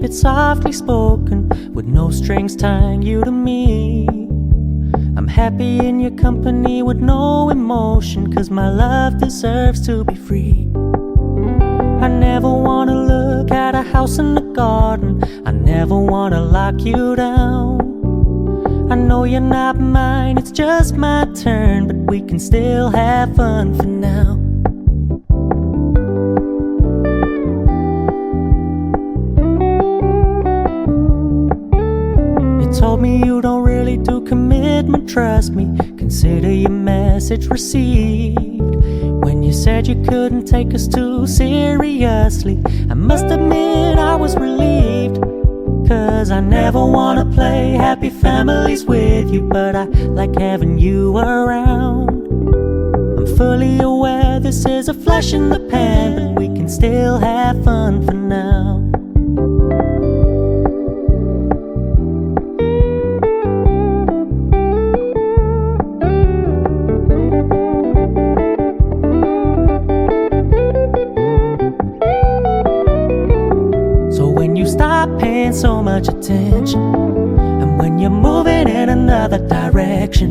it softly spoken, with no strings tying you to me. I'm happy in your company with no emotion, 'cause my love deserves to be free. I never wanna look at a house in the garden, I never wanna lock you down. I know you're not mine, it's just my turn, but we can still have fun for now. You told me you don't really do commitment, trust me, consider your message received. When you said you couldn't take us too seriously, I must admit I was relieved. 'Cause I never wanna play happy families with you, but I like having you around. I'm fully aware this is a flash in the pan, but we can still have fun for now. Stop paying so much attention, and when you're moving in another direction,